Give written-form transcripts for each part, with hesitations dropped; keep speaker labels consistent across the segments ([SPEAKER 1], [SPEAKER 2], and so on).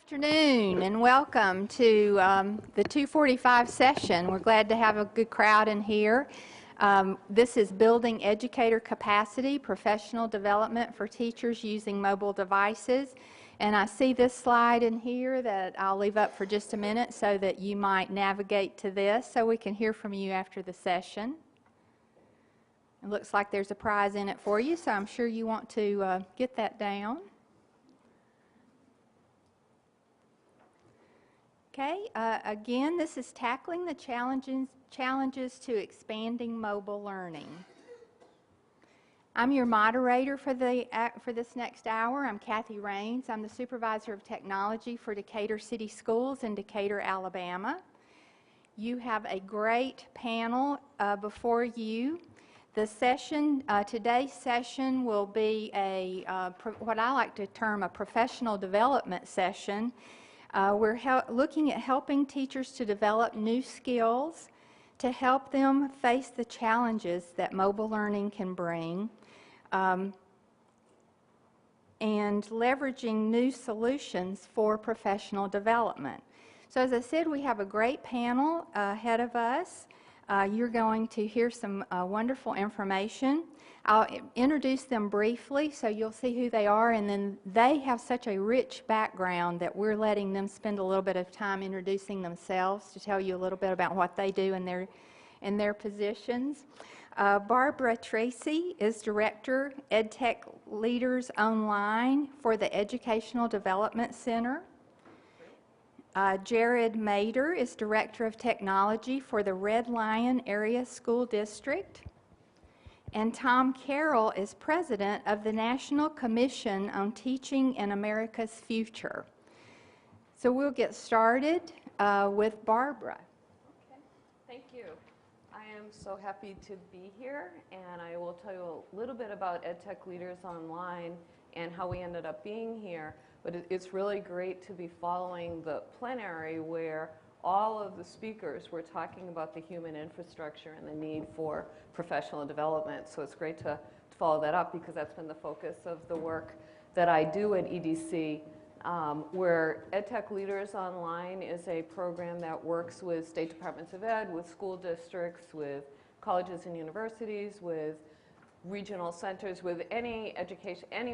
[SPEAKER 1] Afternoon and welcome to the 2:45 session. We're glad to have a good crowd in here. This is Building Educator Capacity, Professional Development for Teachers Using Mobile Devices. And I see this slide in here that I'll leave up for just a minute so that you might navigate to this so we can hear from you after the session. It looks like there's a prize in it for you, so I'm sure you want to get that down. Okay, again, this is tackling the challenges to expanding mobile learning. I'm your moderator for this next hour. I'm Kathy Raines. I'm the Supervisor of Technology for Decatur City Schools in Decatur, Alabama. You have a great panel before you. The session, today's session will be what I like to term a professional development session. We're looking at helping teachers to develop new skills to help them face the challenges that mobile learning can bring, and leveraging new solutions for professional development. So as I said, we have a great panel ahead of us. You're going to hear some wonderful information. I'll introduce them briefly so you'll see who they are, and then they have such a rich background that we're letting them spend a little bit of time introducing themselves to tell you a little bit about what they do in their positions. Barbara Tracy is Director, EdTech Leaders Online for the Educational Development Center. Jared Mader is Director of Technology for the Red Lion Area School District. And Tom Carroll is President of the National Commission on Teaching in America's Future. So we'll get started with Barbara.
[SPEAKER 2] Okay, thank you. I am so happy to be here, and I will tell you a little bit about EdTech Leaders Online and how we ended up being here. But it's really great to be following the plenary where all of the speakers were talking about the human infrastructure and the need for professional development. So it's great to follow that up because that's been the focus of the work that I do at EDC, where EdTech Leaders Online is a program that works with state departments of ed, with school districts, with colleges and universities, with regional centers, with any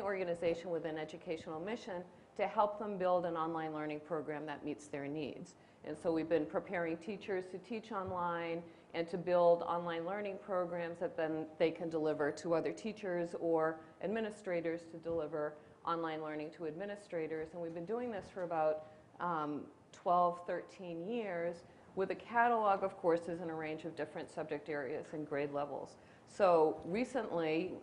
[SPEAKER 2] organization with an educational mission to help them build an online learning program that meets their needs. And so we've been preparing teachers to teach online and to build online learning programs that then they can deliver to other teachers or administrators to deliver online learning to administrators. And we've been doing this for about 12, 13 years with a catalog of courses in a range of different subject areas and grade levels. So recently,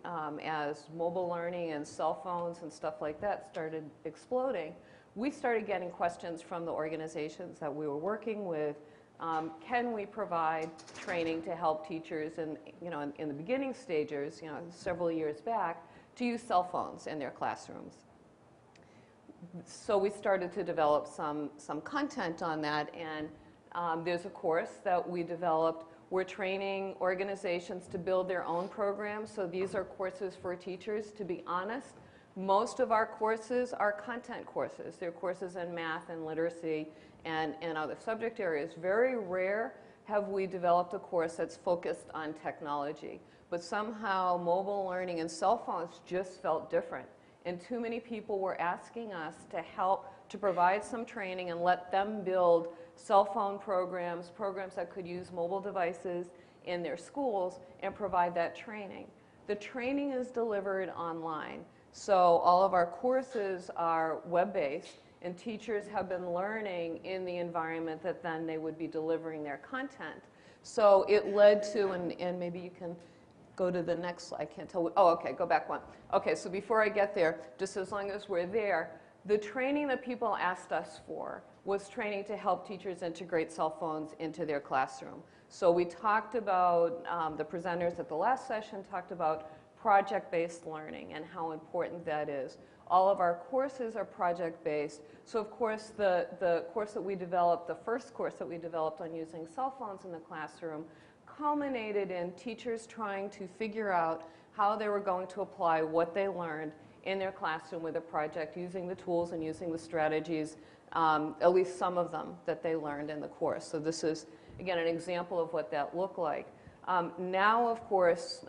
[SPEAKER 2] as mobile learning and cell phones and stuff like that started exploding, we started getting questions from the organizations that we were working with. Can we provide training to help teachers in the beginning stages, several years back, to use cell phones in their classrooms? So we started to develop some content on that, and there's a course that we developed. We're training organizations to build their own programs. So these are courses for teachers. To be honest, most of our courses are content courses. They're courses in math and literacy and other subject areas. Very rare have we developed a course that's focused on technology. But somehow mobile learning and cell phones just felt different. And too many people were asking us to help to provide some training and let them build cell phone programs that could use mobile devices in their schools and provide that training. The training is delivered online. So all of our courses are web-based, and teachers have been learning in the environment that then they would be delivering their content. So it led to, and maybe you can go to the next slide. I can't tell. Oh, okay, go back one. Okay, so before I get there, just as long as we're there, the training that people asked us for was training to help teachers integrate cell phones into their classroom. So we talked about, the presenters at the last session talked about project-based learning and how important that is. All of our courses are project-based. So of course, the course that we developed, the first course that we developed on using cell phones in the classroom culminated in teachers trying to figure out how they were going to apply what they learned in their classroom with a project, using the tools and using the strategies at least some of them that they learned in the course. So this is, again, an example of what that looked like. Now, of course,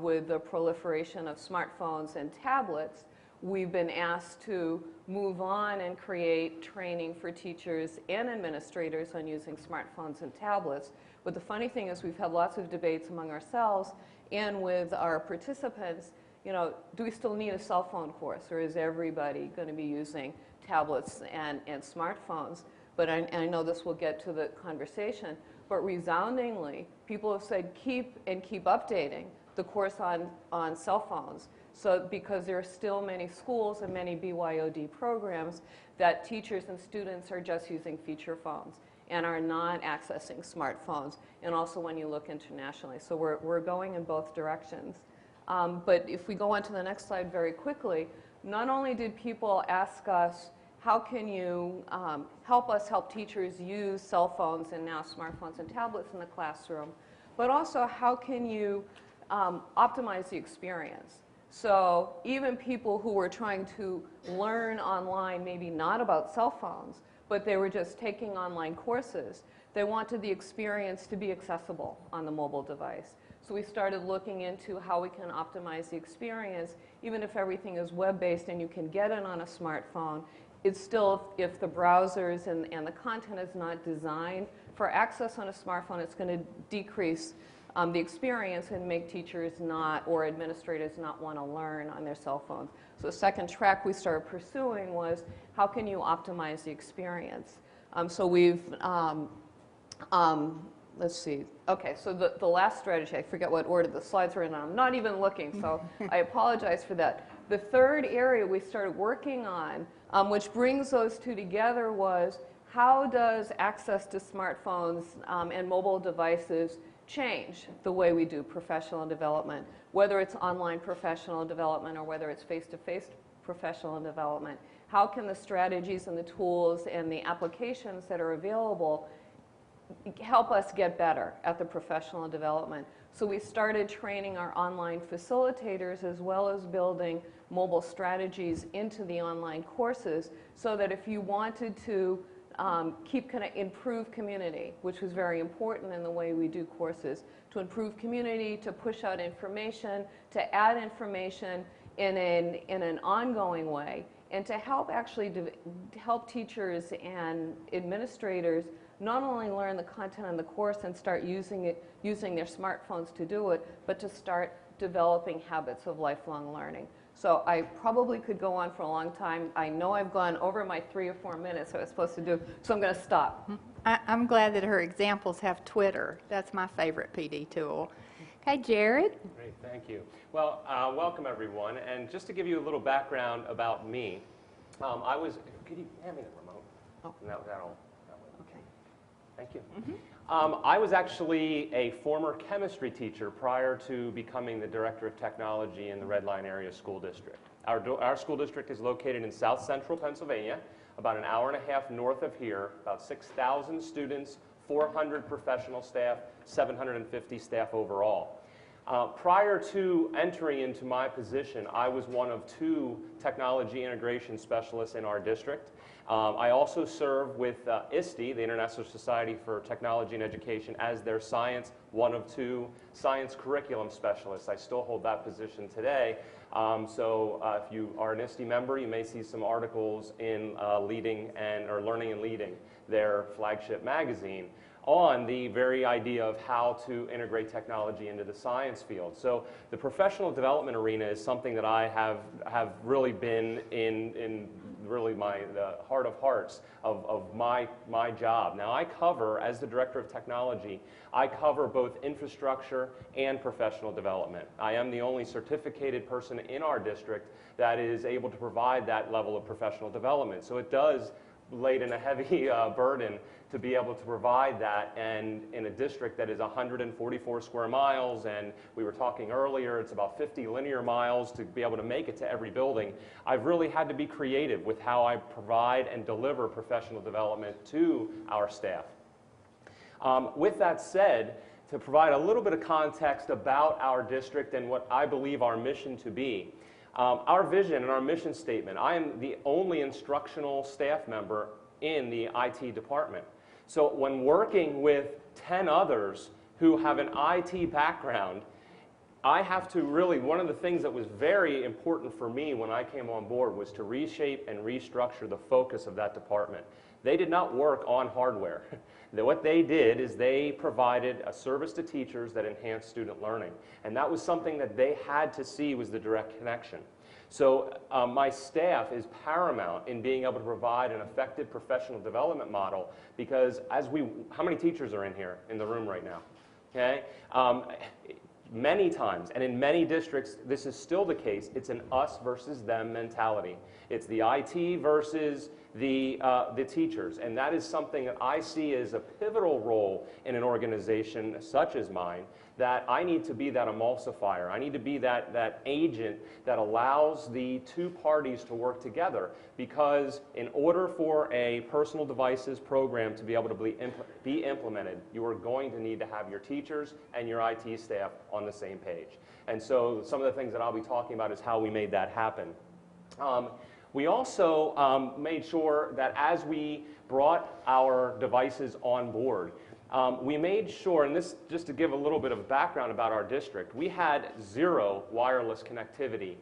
[SPEAKER 2] with the proliferation of smartphones and tablets, we've been asked to move on and create training for teachers and administrators on using smartphones and tablets. But the funny thing is we've had lots of debates among ourselves and with our participants, you know, do we still need a cell phone course, or is everybody going to be using tablets and smartphones? But I know this will get to the conversation, but resoundingly, people have said keep updating the course on cell phones. So because there are still many schools and many BYOD programs that teachers and students are just using feature phones and are not accessing smartphones, and also when you look internationally. So we're going in both directions. But if we go on to the next slide very quickly, not only did people ask us, how can you help us help teachers use cell phones and now smartphones and tablets in the classroom, but also how can you optimize the experience? So even people who were trying to learn online, maybe not about cell phones, but they were just taking online courses, they wanted the experience to be accessible on the mobile device. So we started looking into how we can optimize the experience, even if everything is web-based and you can get it on a smartphone. It's still, if the browsers and the content is not designed for access on a smartphone, it's going to decrease the experience and make teachers not, or administrators not want to learn on their cell phones. So the second track we started pursuing was, how can you optimize the experience? So we've, let's see. Okay, so the last strategy, I forget what order the slides are in, and I'm not even looking, so I apologize for that. The third area we started working on, which brings those two together, was how does access to smartphones and mobile devices change the way we do professional development, whether it's online professional development or whether it's face-to-face professional development. How can the strategies and the tools and the applications that are available help us get better at the professional development? So we started training our online facilitators as well as building mobile strategies into the online courses, so that if you wanted to improve community, which was very important in the way we do courses, to improve community, to push out information, to add information in an ongoing way, and to help help teachers and administrators not only learn the content in the course and start using their smartphones to do it, but to start developing habits of lifelong learning. So I probably could go on for a long time. I know I've gone over my 3 or 4 minutes I was supposed to do, so I'm going to stop.
[SPEAKER 1] I'm glad that her examples have Twitter. That's my favorite PD tool. Okay, Jared?
[SPEAKER 3] Great, thank you. Well, welcome everyone. And just to give you a little background about me, could you hand me the remote?
[SPEAKER 1] Oh.
[SPEAKER 3] And that'll
[SPEAKER 1] Okay.
[SPEAKER 3] Thank you. I was actually a former chemistry teacher prior to becoming the Director of Technology in the Red Line Area School District. Our school district is located in South Central Pennsylvania, about an hour and a half north of here, about 6,000 students, 400 professional staff, 750 staff overall. Prior to entering into my position, I was one of 2 technology integration specialists in our district. I also serve with ISTE, the International Society for Technology and Education, as their one of 2 science curriculum specialists. I still hold that position today. If you are an ISTE member, you may see some articles in Learning and Leading, their flagship magazine, on the very idea of how to integrate technology into the science field. So the professional development arena is something that I have really been in really the heart of hearts of my job. Now I cover, as the Director of Technology, I cover both infrastructure and professional development. I am the only certificated person in our district that is able to provide that level of professional development. So it does laid in a heavy burden to be able to provide that, and in a district that is 144 square miles, and we were talking earlier, it's about 50 linear miles to be able to make it to every building. I've really had to be creative with how I provide and deliver professional development to our staff. With that said, to provide a little bit of context about our district and what I believe our mission to be, our vision and our mission statement: I am the only instructional staff member in the IT department. So when working with 10 others who have an IT background, I have to really, one of the things that was very important for me when I came on board was to reshape and restructure the focus of that department. They did not work on hardware. What they did is they provided a service to teachers that enhanced student learning. And that was something that they had to see was the direct connection. So my staff is paramount in being able to provide an effective professional development model because how many teachers are in here in the room right now? Okay? Many times, and in many districts, this is still the case, it's an us versus them mentality. It's the IT versus the teachers, and that is something that I see as a pivotal role in an organization such as mine, that I need to be that emulsifier. I need to be that agent that allows the two parties to work together, because in order for a personal devices program to be able to be implemented, you are going to need to have your teachers and your IT staff on the same page. And so some of the things that I'll be talking about is how we made that happen. We also made sure that as we brought our devices on board, we made sure, and this just to give a little bit of background about our district, we had 0 wireless connectivity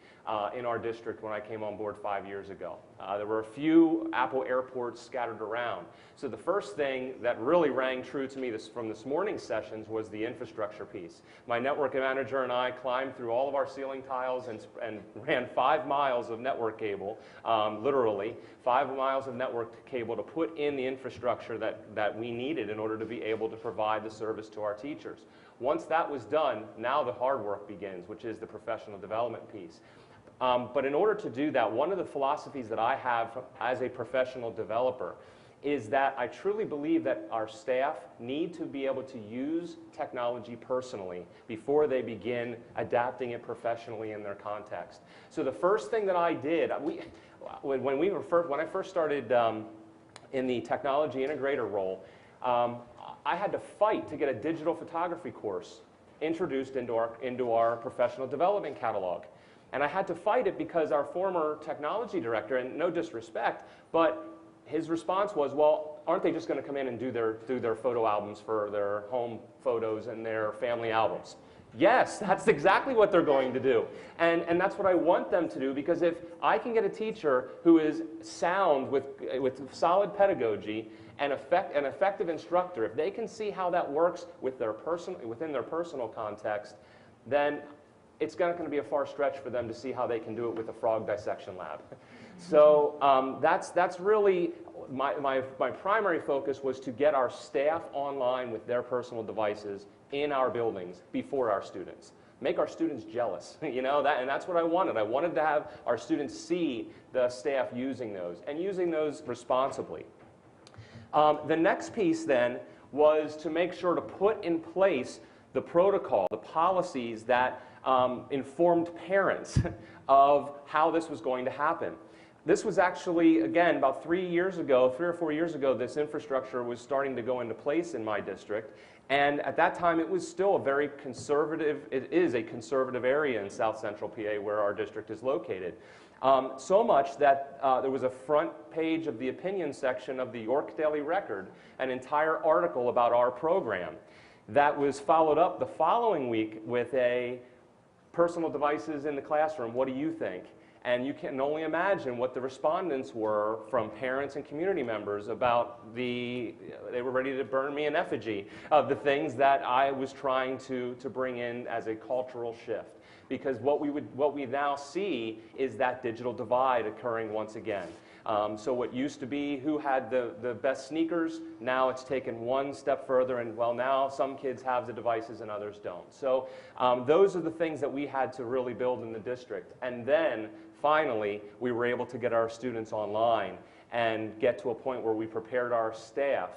[SPEAKER 3] in our district when I came on board 5 years ago. There were a few Apple airports scattered around. So the first thing that really rang true to me from this morning's sessions was the infrastructure piece. My network manager and I climbed through all of our ceiling tiles and ran 5 miles of network cable, literally 5 miles of network cable to put in the infrastructure that we needed in order to be able to provide the service to our teachers. Once that was done, now the hard work begins, which is the professional development piece. But in order to do that, one of the philosophies that I have as a professional developer is that I truly believe that our staff need to be able to use technology personally before they begin adapting it professionally in their context. So the first thing that I did, when I first started in the technology integrator role, I had to fight to get a digital photography course introduced into our professional development catalog. And I had to fight it because our former technology director, and no disrespect, but his response was, well, aren't they just going to come in and do their photo albums for their home photos and their family albums? Yes, that's exactly what they're going to do. And that's what I want them to do, because if I can get a teacher who is sound with solid pedagogy and an effective instructor, if they can see how that works within their personal context, then it's going to be a far stretch for them to see how they can do it with a frog dissection lab. So that's really my primary focus, was to get our staff online with their personal devices in our buildings before our students. Make our students jealous, and that's what I wanted. I wanted to have our students see the staff using those, and using those responsibly. The next piece then was to make sure to put in place the protocol, the policies that informed parents of how this was going to happen. This was actually, again, about 3 or 4 years ago, this infrastructure was starting to go into place in my district. And at that time, it was still it is a conservative area in South Central PA where our district is located. So much that there was a front page of the opinion section of the York Daily Record, an entire article about our program that was followed up the following week with a personal devices in the classroom, what do you think? And you can only imagine what the respondents were from parents and community members about they were ready to burn me an effigy of the things that I was trying to bring in as a cultural shift. Because what we now see is that digital divide occurring once again. So what used to be who had the best sneakers, now it's taken one step further, and well, now some kids have the devices and others don't. So those are the things that we had to really build in the district. And then finally, we were able to get our students online and get to a point where we prepared our staff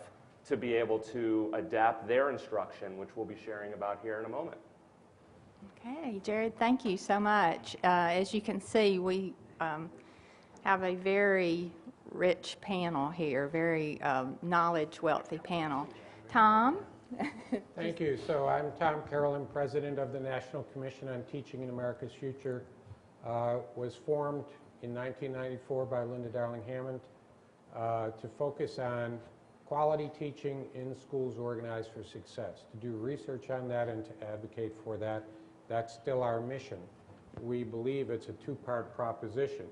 [SPEAKER 3] to be able to adapt their instruction, which we'll be sharing about here in a moment.
[SPEAKER 1] Okay, Jared, thank you so much. As you can see, we have a very rich panel here, very knowledge-wealthy panel. Tom?
[SPEAKER 4] Thank you. So I'm Tom Carolyn, President of the National Commission on Teaching in America's Future. Was formed in 1994 by Linda Darling Hammond. to focus on quality teaching in schools organized for success, to do research on that and to advocate for that. That's still our mission. We believe it's a two-part proposition.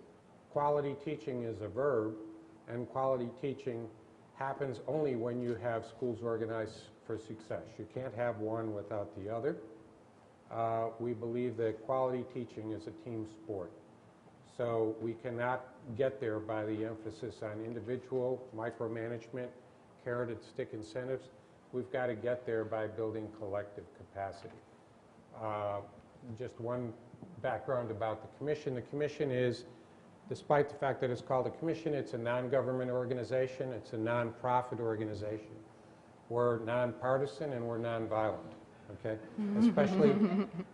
[SPEAKER 4] Quality teaching is a verb, and quality teaching happens only when you have schools organized for success. You can't have one without the other. We believe that quality teaching is a team sport. So we cannot get there by the emphasis on individual micromanagement, carrot and stick incentives. We've got to get there by building collective capacity. Just one background about the Commission. The Commission is, despite the fact that it's called a Commission, it's a non-government organization. It's a non-profit organization. We're nonpartisan and we're nonviolent, okay?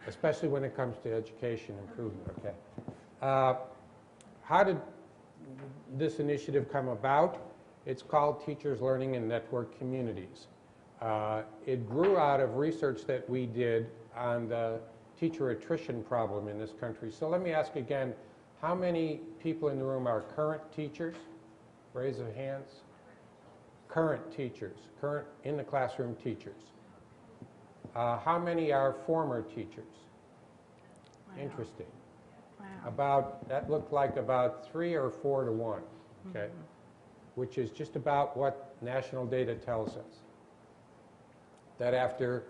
[SPEAKER 4] Especially when it comes to education improvement, okay? How did this initiative come about? It's called Teachers Learning in Network Communities. It grew out of research that we did on the teacher attrition problem in this country. So let me ask again, how many people in the room are current teachers? Raise of hands. Current teachers, current in the classroom teachers. How many are former teachers?
[SPEAKER 1] Wow.
[SPEAKER 4] Interesting.
[SPEAKER 1] Wow.
[SPEAKER 4] That looked like about 3 or 4 to 1, okay? Which is just about what national data tells us. That after,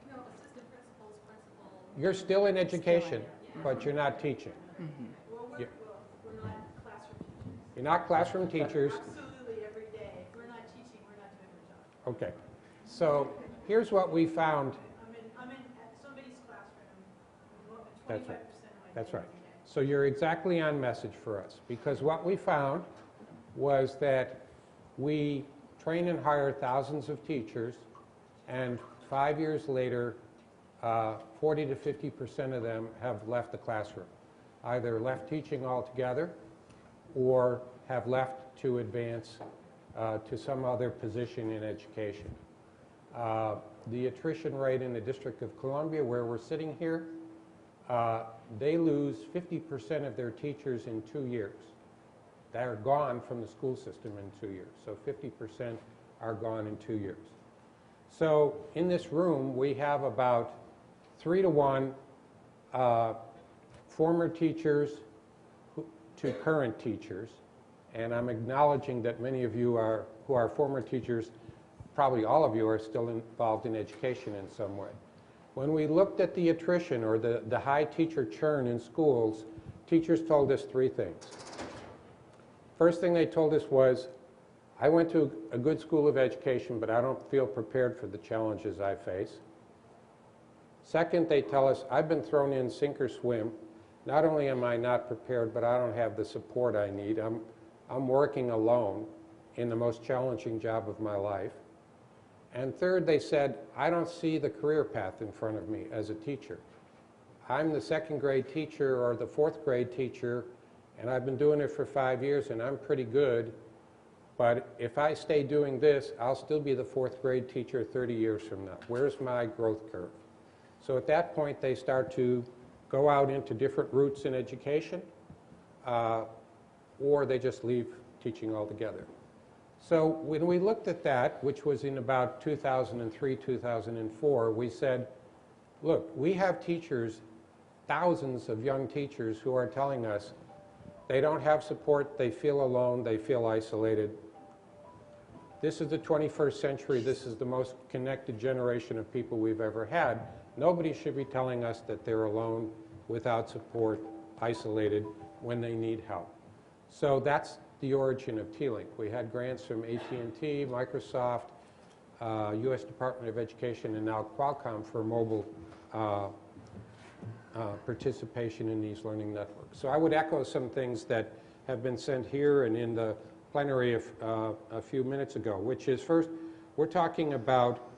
[SPEAKER 5] no, assistant principals, principal.
[SPEAKER 4] you're still in education, but you're not teaching.
[SPEAKER 5] Well, we're not classroom teachers.
[SPEAKER 4] You're not classroom teachers.
[SPEAKER 5] Absolutely every day. If we're not teaching, we're not doing our job.
[SPEAKER 4] Okay. So here's what we found.
[SPEAKER 5] I'm in somebody's classroom 25%
[SPEAKER 4] That's
[SPEAKER 5] of
[SPEAKER 4] right.
[SPEAKER 5] my
[SPEAKER 4] That's
[SPEAKER 5] day
[SPEAKER 4] right.
[SPEAKER 5] every day.
[SPEAKER 4] So you're exactly on message for us, because what we found was that we train and hire thousands of teachers, and 5 years later, 40 to 50% of them have left the classroom, either left teaching altogether or have left to advance to some other position in education. The attrition rate in the District of Columbia, where we're sitting here, they lose 50% of their teachers in 2 years. They're gone from the school system in 2 years. So 50% are gone in 2 years. So in this room, we have about 3 to 1 former teachers to current teachers. And I'm acknowledging that many of you who are former teachers, probably all of you are still involved in education in some way. When we looked at the attrition or the high teacher churn in schools, teachers told us 3 things. First thing they told us was, I went to a good school of education, but I don't feel prepared for the challenges I face. Second, they tell us, I've been thrown in sink or swim. Not only am I not prepared, but I don't have the support I need. I'm working alone in the most challenging job of my life. And third, they said, I don't see the career path in front of me as a teacher. I'm the 2nd grade teacher or the 4th grade teacher, and I've been doing it for 5 years, and I'm pretty good. But if I stay doing this, I'll still be the 4th grade teacher 30 years from now. Where's my growth curve? So at that point, they start to go out into different routes in education, or they just leave teaching altogether. So when we looked at that, which was in about 2003, 2004, we said, look, we have teachers, thousands of young teachers who are telling us they don't have support, they feel alone, they feel isolated. This is the 21st century. This is the most connected generation of people we've ever had. Nobody should be telling us that they're alone, without support, isolated, when they need help. So that's the origin of T-Link. We had grants from AT&T, Microsoft, U.S. Department of Education, and now Qualcomm for mobile participation in these learning networks. So I would echo some things that have been said here and in the plenary a few minutes ago, which is, first, we're talking about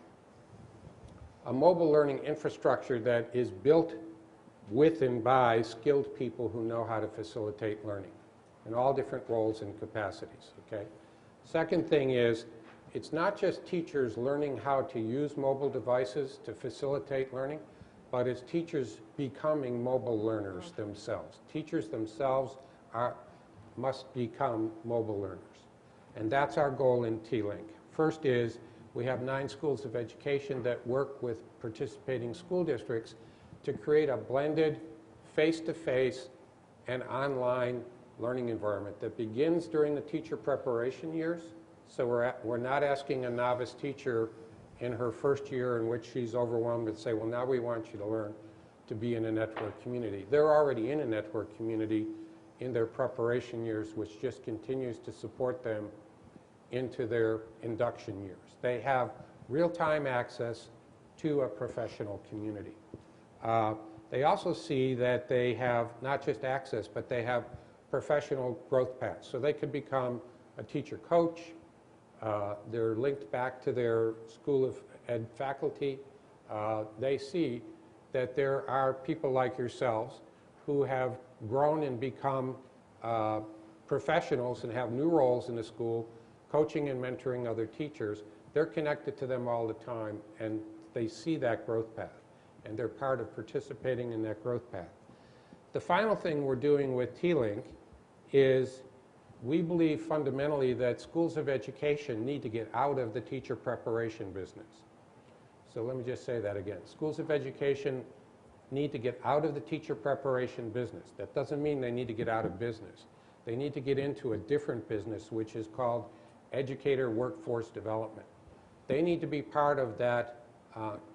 [SPEAKER 4] a mobile learning infrastructure that is built with and by skilled people who know how to facilitate learning in all different roles and capacities, okay? Second thing is, it's not just teachers learning how to use mobile devices to facilitate learning, but it's teachers becoming mobile learners themselves. Teachers themselves must become mobile learners. And that's our goal in T-Link. First is we have 9 schools of education that work with participating school districts to create a blended face-to-face and online learning environment that begins during the teacher preparation years. So we're not asking a novice teacher in her first year in which she's overwhelmed and say, well, now we want you to learn to be in a network community. They're already in a network community in their preparation years, which just continues to support them into their induction years. They have real-time access to a professional community. They also see that they have not just access, but they have professional growth paths. So they could become a teacher coach. They're linked back to their School of Ed faculty. They see that there are people like yourselves who have grown and become professionals and have new roles in the school, coaching and mentoring other teachers. They're connected to them all the time, and they see that growth path, and they're part of participating in that growth path. The final thing we're doing with T-Link is we believe fundamentally that schools of education need to get out of the teacher preparation business. So let me just say that again. Schools of education need to get out of the teacher preparation business. That doesn't mean they need to get out of business. They need to get into a different business, which is called educator workforce development. They need to be part of that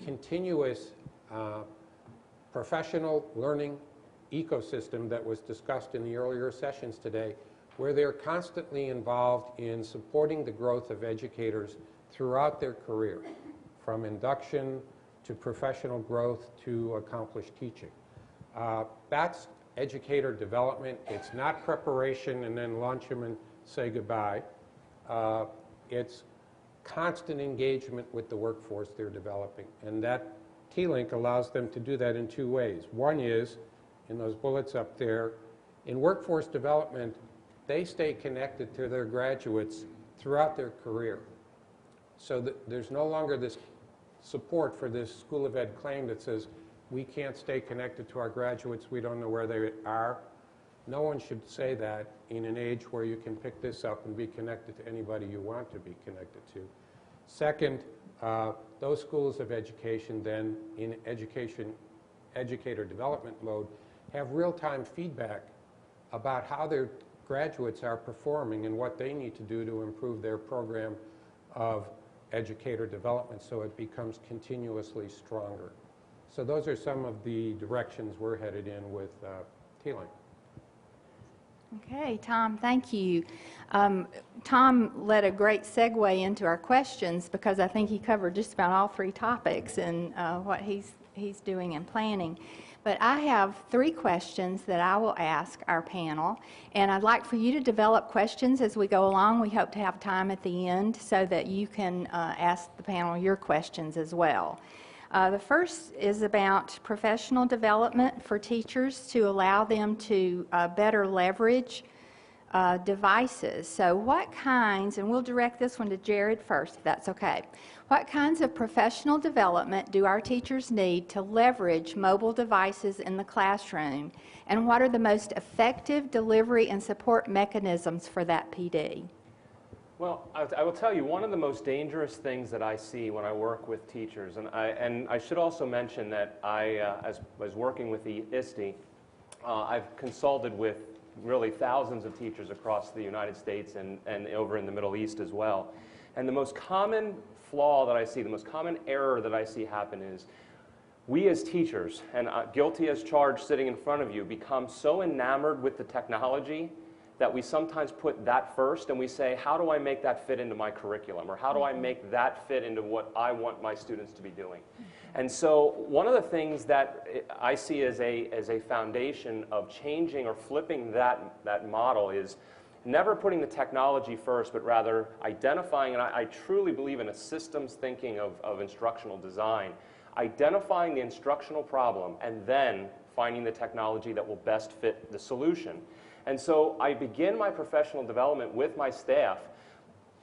[SPEAKER 4] continuous professional learning ecosystem that was discussed in the earlier sessions today, where they're constantly involved in supporting the growth of educators throughout their career, from induction to professional growth to accomplished teaching. That's educator development. It's not preparation and then launch them and say goodbye. It's constant engagement with the workforce they're developing. And that T-Link allows them to do that in 2 ways. One is, in those bullets up there, in workforce development, they stay connected to their graduates throughout their career. So that there's no longer this support for this School of Ed claim that says, we can't stay connected to our graduates, we don't know where they are. No one should say that in an age where you can pick this up and be connected to anybody you want to be connected to. Second, those schools of education then in educator development mode have real-time feedback about how their graduates are performing and what they need to do to improve their program of educator development so it becomes continuously stronger. So those are some of the directions we're headed in with T-Link.
[SPEAKER 1] Okay, Tom, thank you. Tom led a great segue into our questions because I think he covered just about all 3 topics and what he's doing and planning. But I have 3 questions that I will ask our panel, and I'd like for you to develop questions as we go along. We hope to have time at the end so that you can ask the panel your questions as well. The first is about professional development for teachers to allow them to better leverage devices. So what kinds, and we'll direct this one to Jared first, if that's okay. What kinds of professional development do our teachers need to leverage mobile devices in the classroom? And what are the most effective delivery and support mechanisms for that PD?
[SPEAKER 3] Well, I will tell you, one of the most dangerous things that I see when I work with teachers, and I should also mention that as I was working with the ISTE, I've consulted with really thousands of teachers across the United States and over in the Middle East as well. And the most common flaw that I see, the most common error that I see happen is we as teachers, and guilty as charged sitting in front of you, become so enamored with the technology that we sometimes put that first and we say, how do I make that fit into my curriculum? Or how do I make that fit into what I want my students to be doing? And so one of the things that I see as a foundation of changing or flipping that model is never putting the technology first, but rather identifying, and I truly believe in a systems thinking of instructional design, identifying the instructional problem and then finding the technology that will best fit the solution. And so I begin my professional development with my staff,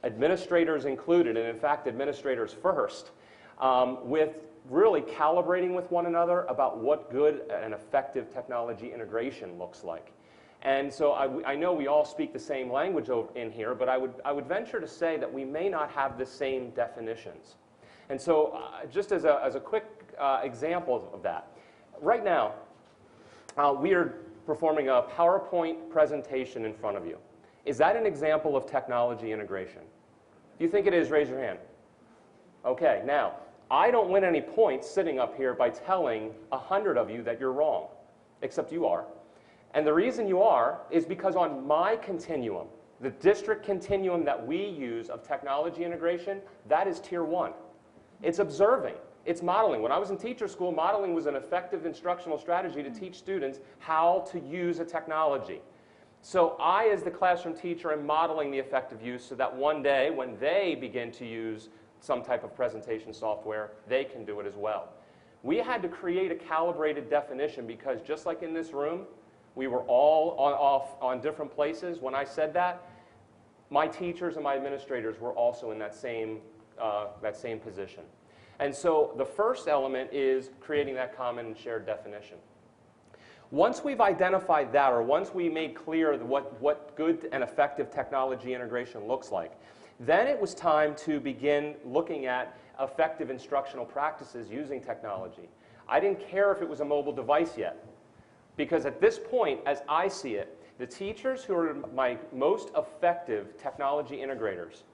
[SPEAKER 3] administrators included, and in fact administrators first, with really calibrating with one another about what good and effective technology integration looks like. And so I know we all speak the same language in here, but I would venture to say that we may not have the same definitions. And so just as a quick example of that, right now we are performing a PowerPoint presentation in front of you. Is that an example of technology integration? If you think it is, raise your hand. Okay, now, I don't win any points sitting up here by telling 100 of you that you're wrong, except you are. And the reason you are is because on my continuum, the district continuum that we use of technology integration, that is tier 1. It's observing. It's modeling. When I was in teacher school, modeling was an effective instructional strategy to teach students how to use a technology. So I, as the classroom teacher, am modeling the effective use so that one day, when they begin to use some type of presentation software, they can do it as well. We had to create a calibrated definition because just like in this room, we were all off on different places. When I said that, my teachers and my administrators were also in that same position. And so the first element is creating that common and shared definition. Once we've identified that, or once we made clear what good and effective technology integration looks like, then it was time to begin looking at effective instructional practices using technology. I didn't care if it was a mobile device yet, because at this point, as I see it, the teachers who are my most effective technology integrators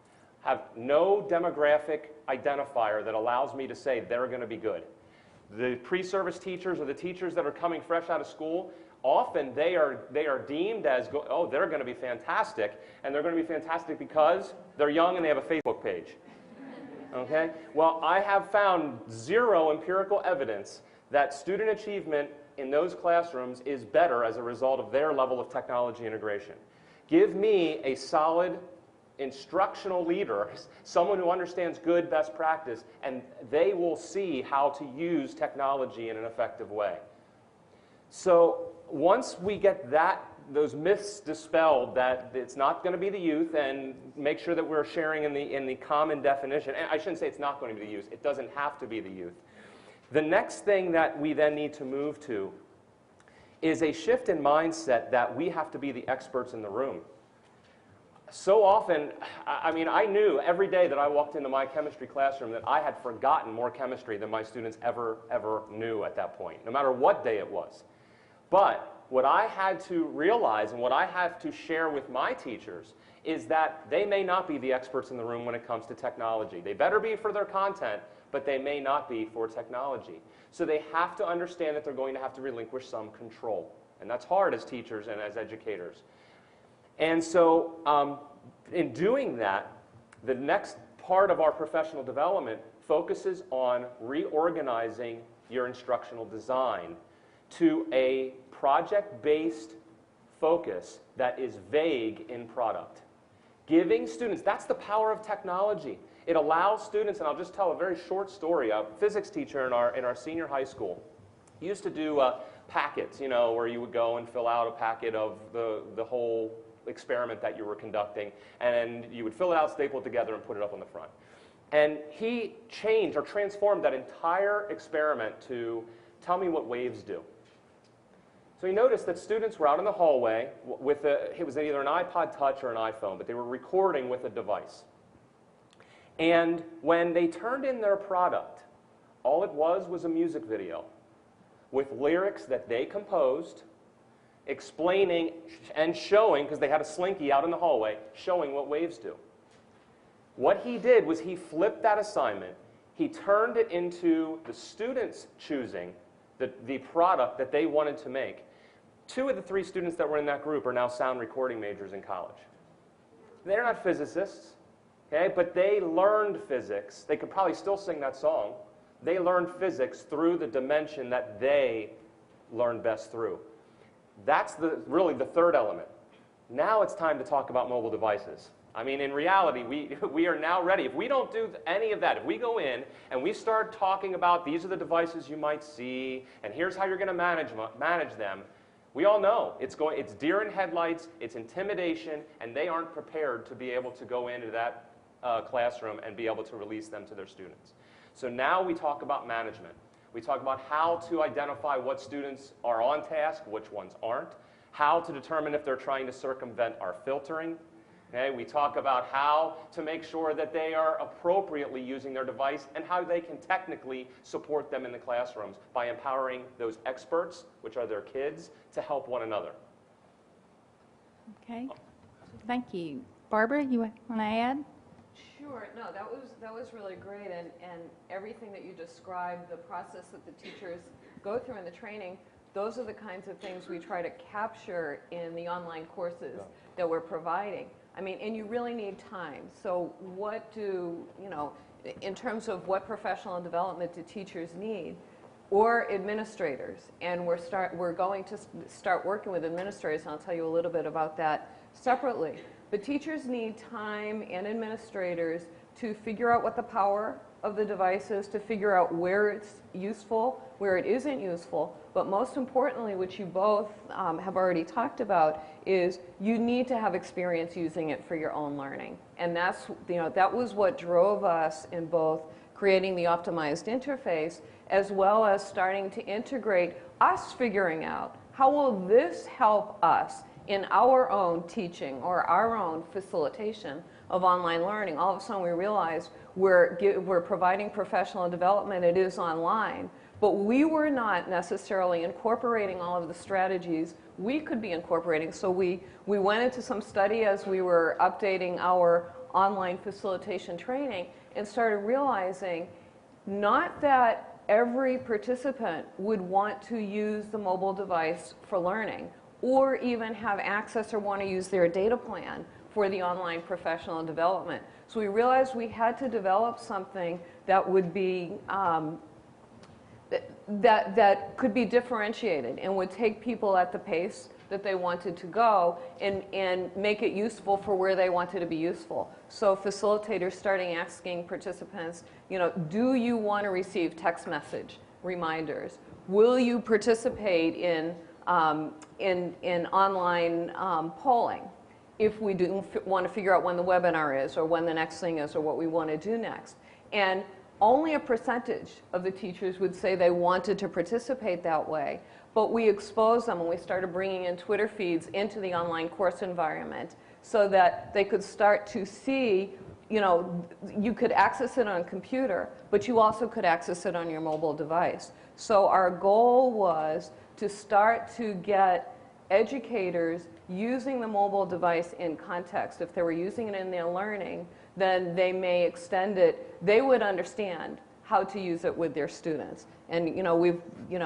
[SPEAKER 3] have no demographic identifier that allows me to say they're going to be good. The pre-service teachers or the teachers that are coming fresh out of school, often they are deemed as, oh, they're going to be fantastic, and they're going to be fantastic because they're young and they have a Facebook page. Okay? Well, I have found zero empirical evidence that student achievement in those classrooms is better as a result of their level of technology integration. Give me a solid instructional leader, someone who understands good best practice, and they will see how to use technology in an effective way. So once we get those myths dispelled that it's not going to be the youth, and make sure that we're sharing in the common definition, and I shouldn't say it's not going to be the youth, it doesn't have to be the youth. The next thing that we then need to move to is a shift in mindset that we have to be the experts in the room. So often, I mean, I knew every day that I walked into my chemistry classroom that I had forgotten more chemistry than my students ever knew at that point, no matter what day it was. But what I had to realize and what I have to share with my teachers is that they may not be the experts in the room when it comes to technology. They better be for their content, but they may not be for technology. So they have to understand that they're going to have to relinquish some control. And that's hard as teachers and as educators. And so in doing that, the next part of our professional development focuses on reorganizing your instructional design to a project-based focus that is vague in product. Giving students, that's the power of technology. It allows students, and I'll just tell a very short story. A physics teacher in our senior high school used to do packets, you know, where you would go and fill out a packet of the whole experiment that you were conducting, and you would fill it out, staple it together, and put it up on the front. And he changed or transformed that entire experiment to tell me what waves do. So he noticed that students were out in the hallway with it was either an iPod Touch or an iPhone, but they were recording with a device. And when they turned in their product, all it was a music video with lyrics that they composed, explaining and showing, because they had a slinky out in the hallway, showing what waves do. What he did was he flipped that assignment. He turned it into the students choosing the product that they wanted to make. 2 of the 3 students that were in that group are now sound recording majors in college. They're not physicists, okay, but they learned physics. They could probably still sing that song. They learned physics through the dimension that they learned best through. That's really the third element. Now it's time to talk about mobile devices. I mean, in reality, we are now ready. If we don't do any of that, if we go in and we start talking about these are the devices you might see, and here's how you're going to manage them, we all know it's deer in headlights, it's intimidation, and they aren't prepared to be able to go into that classroom and be able to release them to their students. So now we talk about management. We talk about how to identify what students are on task, which ones aren't, how to determine if they're trying to circumvent our filtering. Okay, we talk about how to make sure that they are appropriately using their device and how they can technically support them in the classrooms by empowering those experts, which are their kids, to help one another.
[SPEAKER 1] Okay, thank you. Barbara, you want to add?
[SPEAKER 2] Sure. No, that was really great, and everything that you described, the process that the teachers go through in the training, those are the kinds of things we try to capture in the online courses that we're providing. I mean, and you really need time. So what do, you know, in terms of what professional development do teachers need, or administrators? And we're going to start working with administrators, and I'll tell you a little bit about that separately. But teachers need time, and administrators, to figure out what the power of the device is, to figure out where it's useful, where it isn't useful, but most importantly, which you both have already talked about, is you need to have experience using it for your own learning. And that's, you know, that was what drove us in both creating the optimized interface as well as starting to integrate us figuring out how will this help us in our own teaching or our own facilitation of online learning. All of a sudden we realized we're providing professional development, it is online, but we were not necessarily incorporating all of the strategies we could be incorporating. So we went into some study as we were updating our online facilitation training and started realizing not that every participant would want to use the mobile device for learning or even have access or want to use their data plan for the online professional development. So we realized we had to develop something that would be that could be differentiated and would take people at the pace that they wanted to go and make it useful for where they wanted to be useful. So facilitators starting asking participants, you know, do you want to receive text message reminders? Will you participate in online polling if we do want to figure out when the webinar is or when the next thing is or what we want to do next? And only a percentage of the teachers would say they wanted to participate that way, but we exposed them and we started bringing in Twitter feeds into the online course environment so that they could start to see, you know, you could access it on a computer, but you also could access it on your mobile device. So our goal was to start to get educators using the mobile device in context. If they were using it in their learning, then they may extend it. They would understand how to use it with their students. And you know,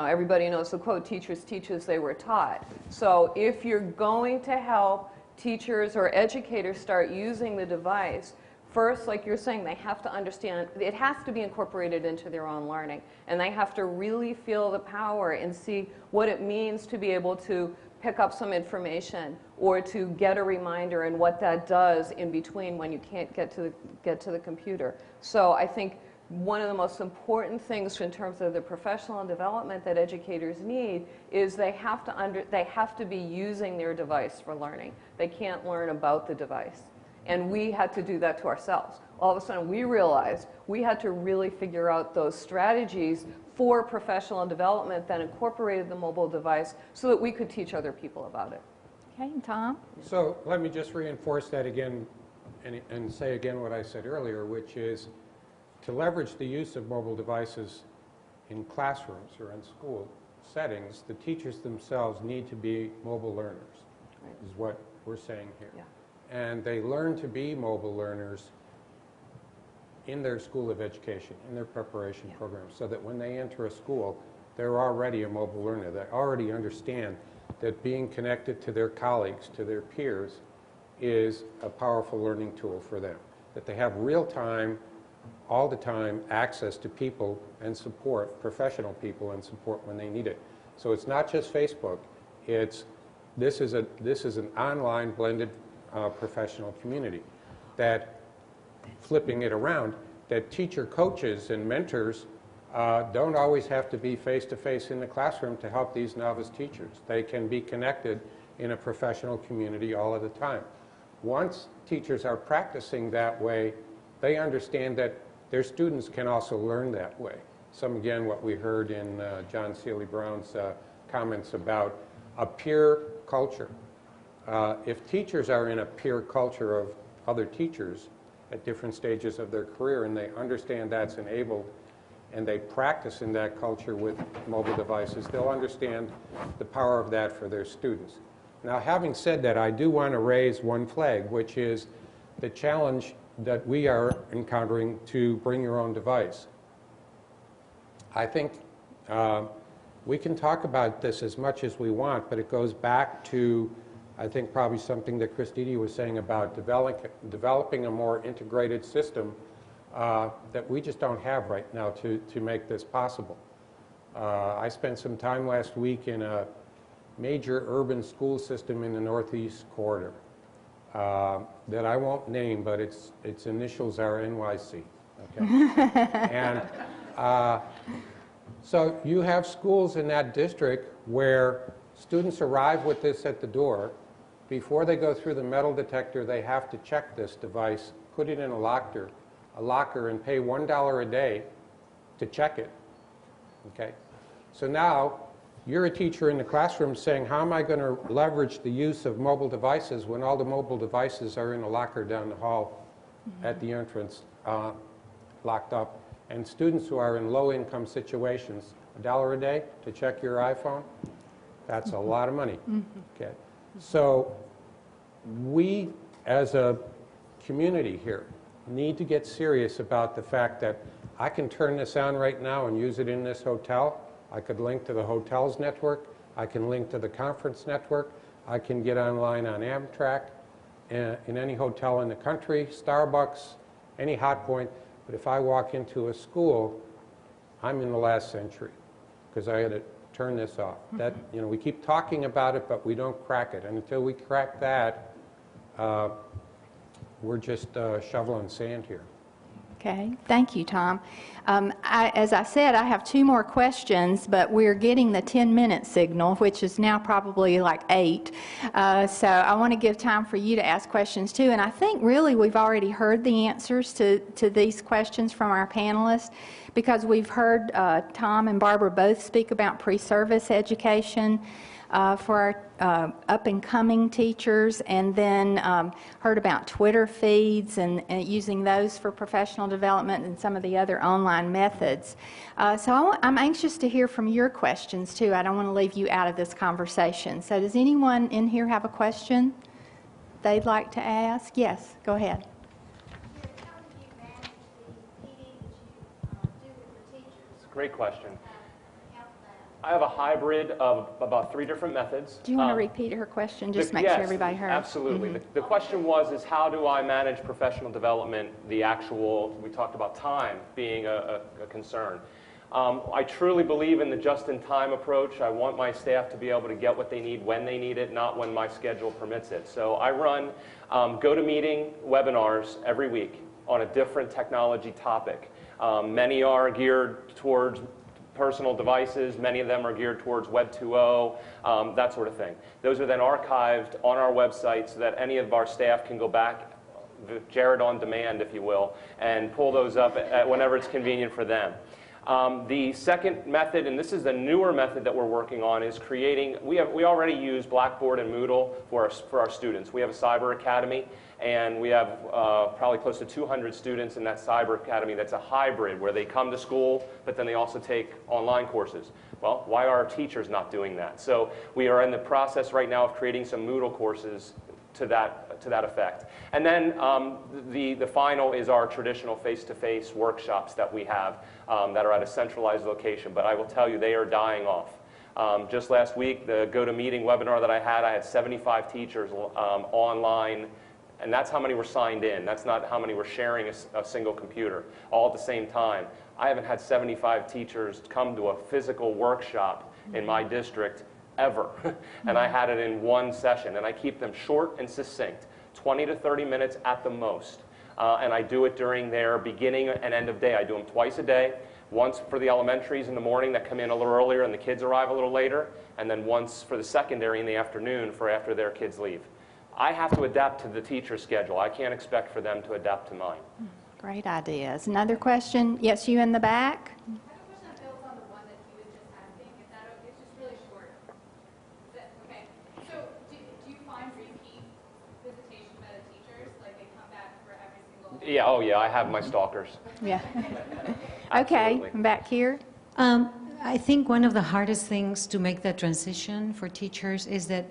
[SPEAKER 2] everybody knows the quote, teachers teach as they were taught. So if you're going to help teachers or educators start using the device, first, like you're saying, they have to understand, it has to be incorporated into their own learning. And they have to really feel the power and see what it means to be able to pick up some information or to get a reminder and what that does in between when you can't get to the computer. So I think one of the most important things in terms of the professional development that educators need is they have to be using their device for learning. They can't learn about the device. And we had to do that to ourselves. All of a sudden we realized we had to really figure out those strategies for professional development that incorporated the mobile device so that we could teach other people about it.
[SPEAKER 1] Okay, and Tom?
[SPEAKER 4] So let me just reinforce that again and say again what I said earlier, which is to leverage the use of mobile devices in classrooms or in school settings, the teachers themselves need to be mobile learners,
[SPEAKER 2] Right.
[SPEAKER 4] is what we're saying here.
[SPEAKER 2] Yeah.
[SPEAKER 4] And they learn to be mobile learners in their school of education, in their preparation programs, so that when they enter a school, they're already a mobile learner. They already understand that being connected to their colleagues, to their peers, is a powerful learning tool for them. That they have real-time, all the time, access to people and support, professional people and support when they need it. So it's not just Facebook. This is an online blended professional community that, flipping it around, that teacher coaches and mentors don't always have to be face-to-face in the classroom to help these novice teachers. They can be connected in a professional community all of the time. Once teachers are practicing that way, they understand that their students can also learn that way. Some, again, what we heard in John Seely Brown's comments about a peer culture. If teachers are in a peer culture of other teachers at different stages of their career and they understand that's enabled and they practice in that culture with mobile devices, they'll understand the power of that for their students. Now, having said that, I do want to raise one flag, which is the challenge that we are encountering to bring your own device. I think we can talk about this as much as we want, but it goes back to, I think, probably something that Christine was saying about developing a more integrated system that we just don't have right now to make this possible. I spent some time last week in a major urban school system in the Northeast Corridor that I won't name, but its initials are NYC. Okay? And so you have schools in that district where students arrive with this at the door. Before they go through the metal detector, they have to check this device, put it in a locker, and pay $1 a day to check it. Okay? So now you're a teacher in the classroom saying, how am I going to leverage the use of mobile devices when all the mobile devices are in a locker down the hall at the entrance, locked up? And students who are in low-income situations, $1 a day to check your iPhone, that's a lot of money. Okay. So we, as a community here, need to get serious about the fact that I can turn this on right now and use it in this hotel. I could link to the hotel's network. I can link to the conference network. I can get online on Amtrak, in any hotel in the country, Starbucks, any hot point. But if I walk into a school, I'm in the last century because I had to turn this off. That, you know, we keep talking about it, but we don't crack it. And until we crack that, we're just shoveling sand here.
[SPEAKER 1] Okay, thank you, Tom. As I said, I have 2 more questions, but we're getting the 10-minute signal, which is now probably like 8. So I want to give time for you to ask questions too. And I think really we've already heard the answers to these questions from our panelists, because we've heard Tom and Barbara both speak about pre-service education for our up-and-coming teachers, and then heard about Twitter feeds and using those for professional development and some of the other online methods. So I'm anxious to hear from your questions, too. I don't want to leave you out of this conversation. So does anyone in here have a question they'd like to ask? Yes, go ahead.
[SPEAKER 5] How do you manage the PD that you do with the teachers?
[SPEAKER 3] It's a great question.
[SPEAKER 5] Help that.
[SPEAKER 3] I have a hybrid of about 3 different methods.
[SPEAKER 1] Do you want to repeat her question, just make sure everybody heard?
[SPEAKER 3] Absolutely. The question was, how do I manage professional development, the actual, we talked about time being a concern. I truly believe in the just-in-time approach. I want my staff to be able to get what they need when they need it, not when my schedule permits it. So I run go-to-meeting webinars every week on a different technology topic. Many are geared towards personal devices. Many of them are geared towards Web 2.0, that sort of thing. Those are then archived on our website so that any of our staff can go back, Jared on demand, if you will, and pull those up at whenever it's convenient for them. The second method, and this is a newer method that we're working on, is creating, we already use Blackboard and Moodle for our students. We have a cyber academy, and we have probably close to 200 students in that cyber academy that's a hybrid where they come to school, but then they also take online courses. Well, why are our teachers not doing that? So we are in the process right now of creating some Moodle courses to that effect. And then the final is our traditional face-to-face workshops that we have that are at a centralized location. But I will tell you, they are dying off. Just last week, the go-to-meeting webinar that I had 75 teachers online, and that's how many were signed in. That's not how many were sharing a single computer, all at the same time. I haven't had 75 teachers come to a physical workshop in my district ever. And I had it in one session. And I keep them short and succinct, 20 to 30 minutes at the most. And I do it during their beginning and end of day. I do them twice a day, once for the elementaries in the morning that come in a little earlier and the kids arrive a little later, and then once for the secondary in the afternoon for after their kids leave. I have to adapt to the teacher's schedule. I can't expect for them to adapt to mine.
[SPEAKER 1] Great ideas. Another question? Yes, you in the back?
[SPEAKER 5] I have a question that builds on the one that he was just asking. If that, it's just really short. Okay. So
[SPEAKER 3] Yeah, oh yeah, I have my stalkers.
[SPEAKER 1] Yeah. Okay,
[SPEAKER 3] Absolutely.
[SPEAKER 1] and back here.
[SPEAKER 6] I think one of the hardest things to make that transition for teachers is that,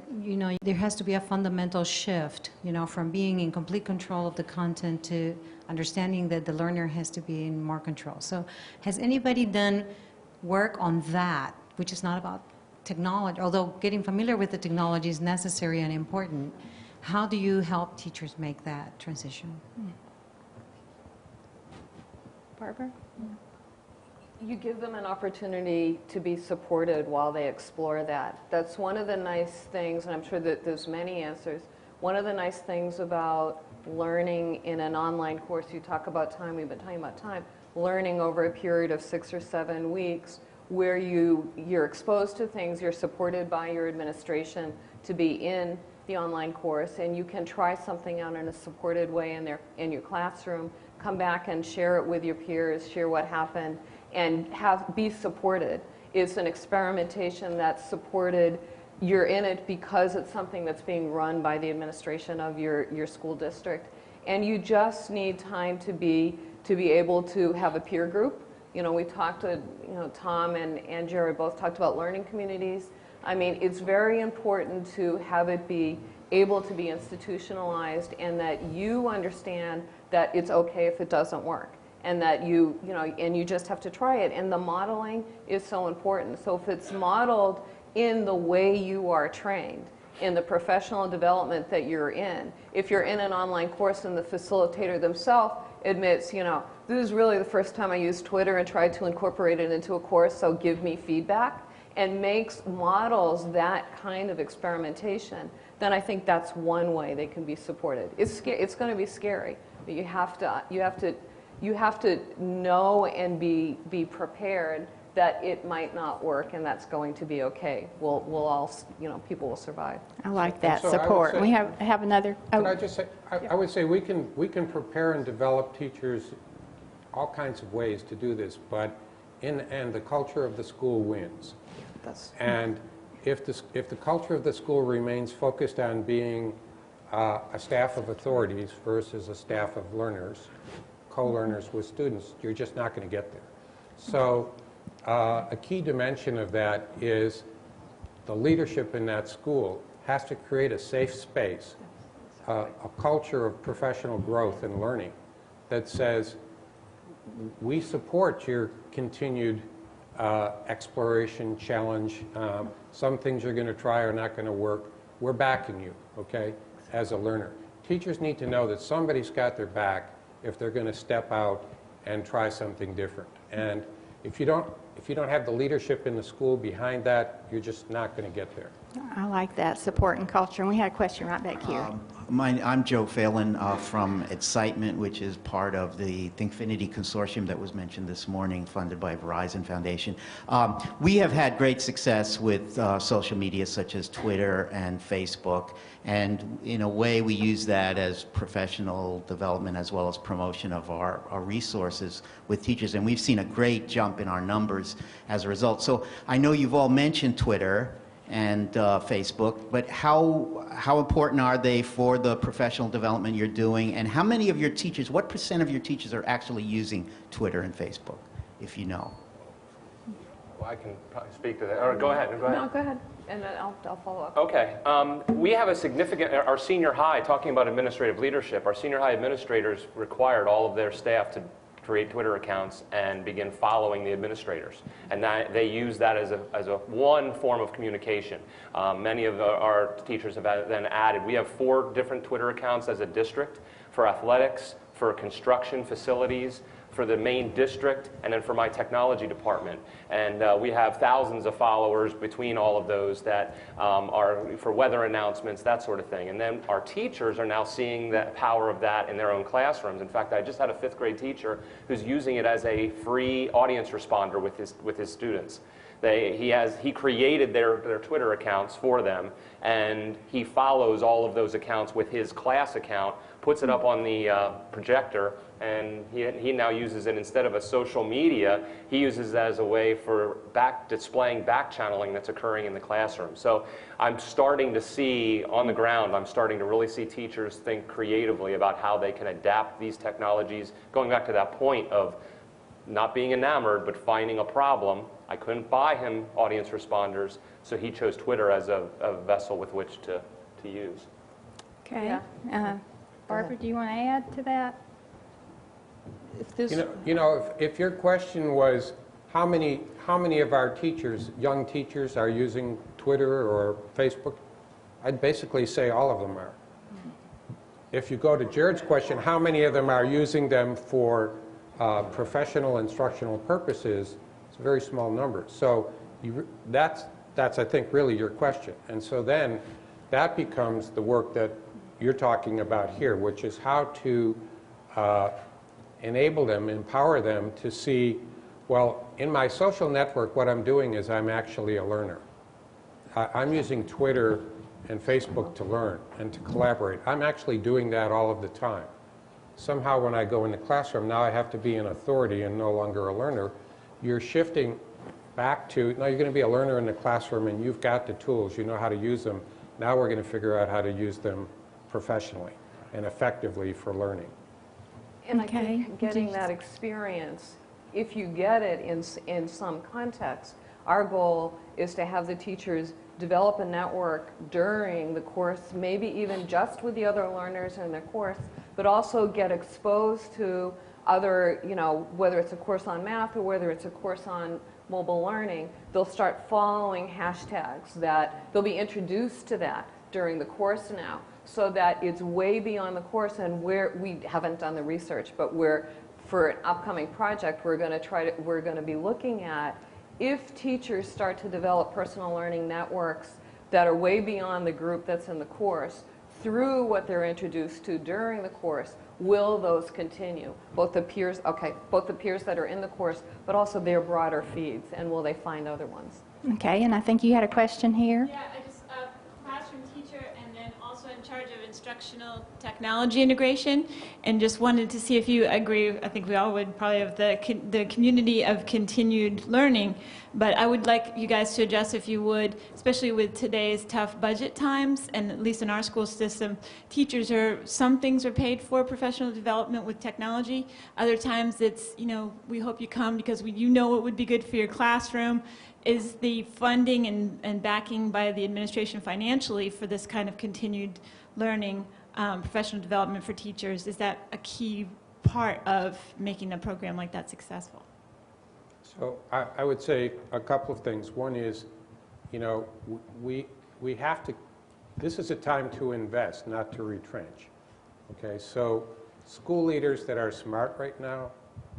[SPEAKER 6] there has to be a fundamental shift, from being in complete control of the content to understanding that the learner has to be in more control. So has anybody done work on that, which is not about technology, although getting familiar with the technology is necessary and important? How do you help teachers make that transition?
[SPEAKER 1] Barbara?
[SPEAKER 2] You give them an opportunity to be supported while they explore that. That's one of the nice things, and I'm sure that there's many answers. One of the nice things about learning in an online course, you talk about time, we've been talking about time, learning over a period of 6 or 7 weeks where you're exposed to things, you're supported by your administration to be in the online course, and you can try something out in a supported way in your classroom, come back and share it with your peers, share what happened, and be supported. It's an experimentation that's supported. You're in it because it's something that's being run by the administration of your school district. And you just need time to be able to have a peer group. We talked to, Tom and Jerry both talked about learning communities. I mean, it's very important to have it be able to be institutionalized and that you understand that it's okay if it doesn't work. And that you just have to try it. And the modeling is so important. So if it's modeled in the way you are trained, in the professional development that you're in, if you're in an online course and the facilitator themselves admits, this is really the first time I used Twitter and tried to incorporate it into a course, so give me feedback, and models that kind of experimentation, then I think that's one way they can be supported. It's going to be scary, but you have to know and be prepared that it might not work and that's going to be okay. We'll all, people will survive.
[SPEAKER 1] I like that
[SPEAKER 4] so I would
[SPEAKER 1] support.
[SPEAKER 4] say-
[SPEAKER 1] We have another.
[SPEAKER 4] Could I just say, I would say we can prepare and develop teachers all kinds of ways to do this, but in the end, the culture of the school wins. And if the culture of the school remains focused on being a staff of authorities versus a staff of learners, co-learners with students, you're just not going to get there. So a key dimension of that is the leadership in that school has to create a safe space, a culture of professional growth and learning that says, we support your continued exploration, challenge. Some things you're going to try are not going to work. We're backing you, okay, as a learner. Teachers need to know that somebody's got their back if they're going to step out and try something different. And if you don't have the leadership in the school behind that, you're just not going to get there.
[SPEAKER 1] I like that support and culture. And we had a question right back here.
[SPEAKER 7] I'm Joe Phelan from Excitement, which is part of the Thinkfinity Consortium that was mentioned this morning, funded by Verizon Foundation. We have had great success with social media such as Twitter and Facebook, and in a way we use that as professional development as well as promotion of our resources with teachers, and we've seen a great jump in our numbers as a result. So I know you've all mentioned Twitter and Facebook, but how important are they for the professional development you're doing, and how many of your teachers, what % of your teachers are actually using Twitter and Facebook, if you know?
[SPEAKER 3] Well, I can probably speak to that. Or go ahead.
[SPEAKER 2] No, go ahead, and then I'll follow up.
[SPEAKER 3] Okay. We have a significant, our senior high, talking about administrative leadership, our senior high administrators required all of their staff to create Twitter accounts and begin following the administrators. And they use that as a one form of communication. Many of our teachers have then added, we have 4 different Twitter accounts as a district for athletics, for construction facilities, for the main district, and then for my technology department. And we have thousands of followers between all of those that are for weather announcements, that sort of thing. And then our teachers are now seeing the power of that in their own classrooms. In fact, I just had a 5th grade teacher who's using it as a free audience responder with his students. He created their Twitter accounts for them, and he follows all of those accounts with his class account, puts it up on the projector, And he now uses it instead of a social media, he uses it as a way for displaying back channeling that's occurring in the classroom. So I'm starting to see, on the ground, I'm starting to really see teachers think creatively about how they can adapt these technologies, going back to that point of not being enamored, but finding a problem. I couldn't buy him audience responders, so he chose Twitter as a vessel with which to use.
[SPEAKER 1] Okay.
[SPEAKER 2] Yeah.
[SPEAKER 1] Barbara, do you want to add to that?
[SPEAKER 2] If this,
[SPEAKER 4] If your question was how many of our teachers, young teachers, are using Twitter or Facebook, I'd basically say all of them are. If you go to Jared's question, how many of them are using them for professional instructional purposes, it's a very small number. So that's I think really your question. And so then that becomes the work that you're talking about here, which is how to enable them, empower them to see, well, in my social network, what I'm doing is I'm actually a learner. I'm using Twitter and Facebook to learn and to collaborate. I'm actually doing that all of the time. Somehow when I go in the classroom, now I have to be an authority and no longer a learner. You're shifting back to, now you're going to be a learner in the classroom and you've got the tools, you know how to use them. Now we're going to figure out how to use them professionally and effectively for learning.
[SPEAKER 2] and I
[SPEAKER 1] Okay.
[SPEAKER 2] think getting that experience, if you get it in some context, our goal is to have the teachers develop a network during the course, maybe even just with the other learners in their course, but also get exposed to other, whether it's a course on math or whether it's a course on mobile learning, they'll start following hashtags that they'll be introduced to that during the course now, so that it's way beyond the course. And we haven't done the research, but for an upcoming project, we're going to be looking at if teachers start to develop personal learning networks that are way beyond the group that's in the course through what they're introduced to during the course, will those continue? Both the peers that are in the course, but also their broader feeds, and will they find other ones?
[SPEAKER 1] Okay, and I think you had a question here.
[SPEAKER 8] Yeah, I just classroom teacher and then also in charge of instructional technology integration, and just wanted to see if you agree. I think we all would probably have the community of continued learning, but I would like you guys to address, if you would, especially with today's tough budget times, and at least in our school system, some things are paid for professional development with technology. Other times it's, we hope you come because what would be good for your classroom. Is the funding and backing by the administration financially for this kind of continued learning, professional development for teachers, is that a key part of making a program like that successful?
[SPEAKER 4] So I would say a couple of things. One is, we have to, this is a time to invest, not to retrench. Okay, so school leaders that are smart right now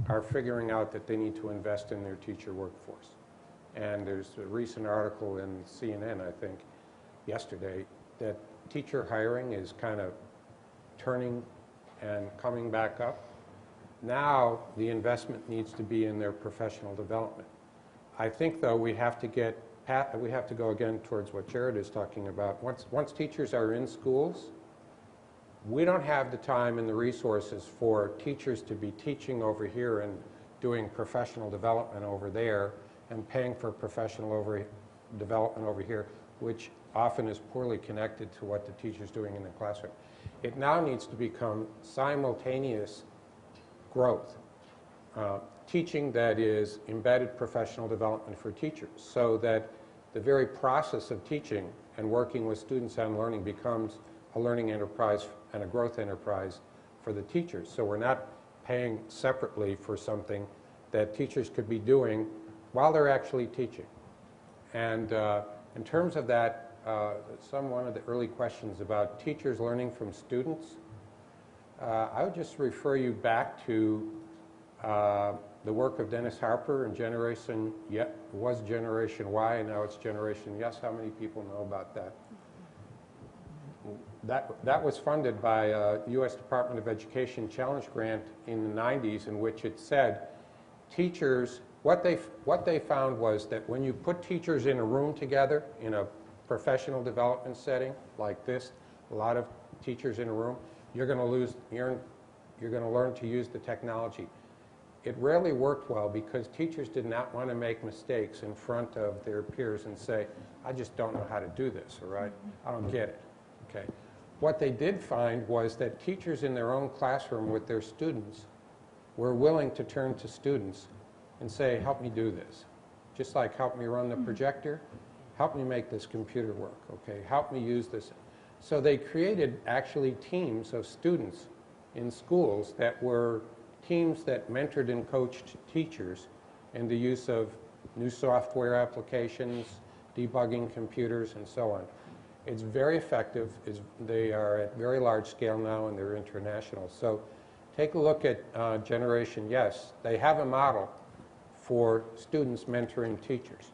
[SPEAKER 4] are figuring out that they need to invest in their teacher workforce. And there's a recent article in CNN, I think, yesterday, that teacher hiring is kind of turning and coming back up. Now the investment needs to be in their professional development. I think, though, we have to go again towards what Jared is talking about. Once teachers are in schools, we don't have the time and the resources for teachers to be teaching over here and doing professional development over there and paying for professional development over here, which often is poorly connected to what the teacher's doing in the classroom. It now needs to become simultaneous growth, teaching that is embedded professional development for teachers, so that the very process of teaching and working with students on learning becomes a learning enterprise and a growth enterprise for the teachers. So we're not paying separately for something that teachers could be doing while they're actually teaching. And in terms of that, one of the early questions about teachers learning from students, I would just refer you back to the work of Dennis Harper and Generation Y, and now it's Generation Yes. How many people know about that? That was funded by a U.S. Department of Education Challenge Grant in the 90s, in which it said teachers, what they found was that when you put teachers in a room together in a professional development setting like this, a lot of teachers in a room, you're You're going to learn to use the technology. It rarely worked well because teachers did not want to make mistakes in front of their peers and say, I just don't know how to do this, all right? I don't get it, okay? What they did find was that teachers in their own classroom with their students were willing to turn to students and say, help me do this. Just like help me run the projector, help me make this computer work, okay? Help me use this. So they created actually teams of students in schools that were teams that mentored and coached teachers in the use of new software applications, debugging computers, and so on. It's very effective. They are at very large scale now, and they're international. So take a look at Generation Yes. They have a model for students mentoring teachers.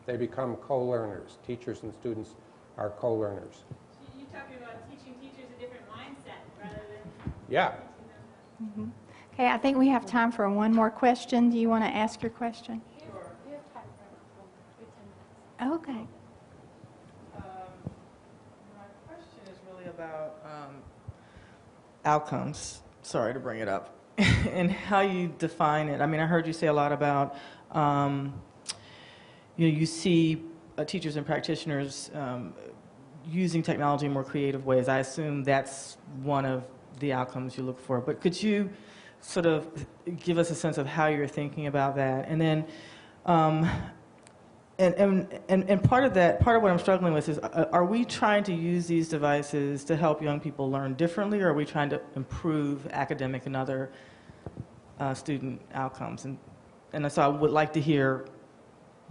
[SPEAKER 4] They become co-learners. Teachers and students are co-learners.
[SPEAKER 8] So you're talking about teaching teachers a different mindset rather than
[SPEAKER 4] Yeah.
[SPEAKER 8] teaching them.
[SPEAKER 1] Okay, I think we have time for one more question. Do you want to ask your question? Okay.
[SPEAKER 9] My question is really about outcomes. Sorry to bring it up. And how you define it. I mean, I heard you say a lot about, you see teachers and practitioners using technology in more creative ways. I assume that's one of the outcomes you look for. But could you sort of give us a sense of how you're thinking about that? And then, and part of what I'm struggling with is, are we trying to use these devices to help young people learn differently, or are we trying to improve academic and other student outcomes? And so I would like to hear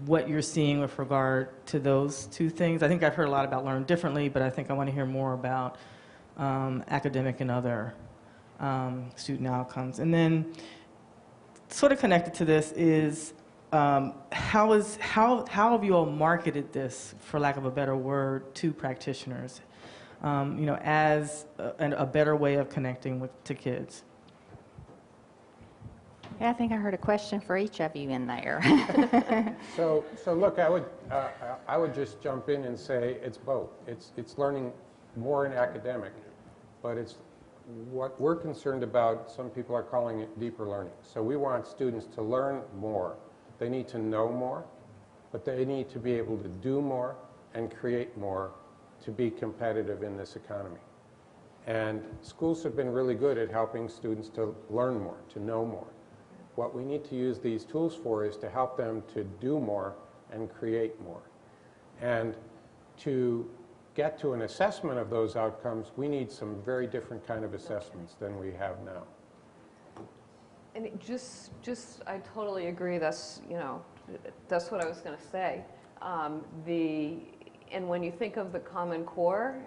[SPEAKER 9] what you're seeing with regard to those two things. I think I've heard a lot about learn differently, but I think I want to hear more about academic and other student outcomes. And then sort of connected to this is, how have you all marketed this, for lack of a better word, to practitioners, as a better way of connecting to kids?
[SPEAKER 1] Yeah, I think I heard a question for each of you in there.
[SPEAKER 4] So look, I would just jump in and say it's both. It's learning more in academic, but it's what we're concerned about. Some people are calling it deeper learning. So we want students to learn more. They need to know more, but they need to be able to do more and create more to be competitive in this economy. And schools have been really good at helping students to learn more, to know more. What we need to use these tools for is to help them to do more and create more. And to get to an assessment of those outcomes, we need some very different kind of assessments than we have now.
[SPEAKER 2] And it I totally agree. That's what I was going to say. And when you think of the Common Core,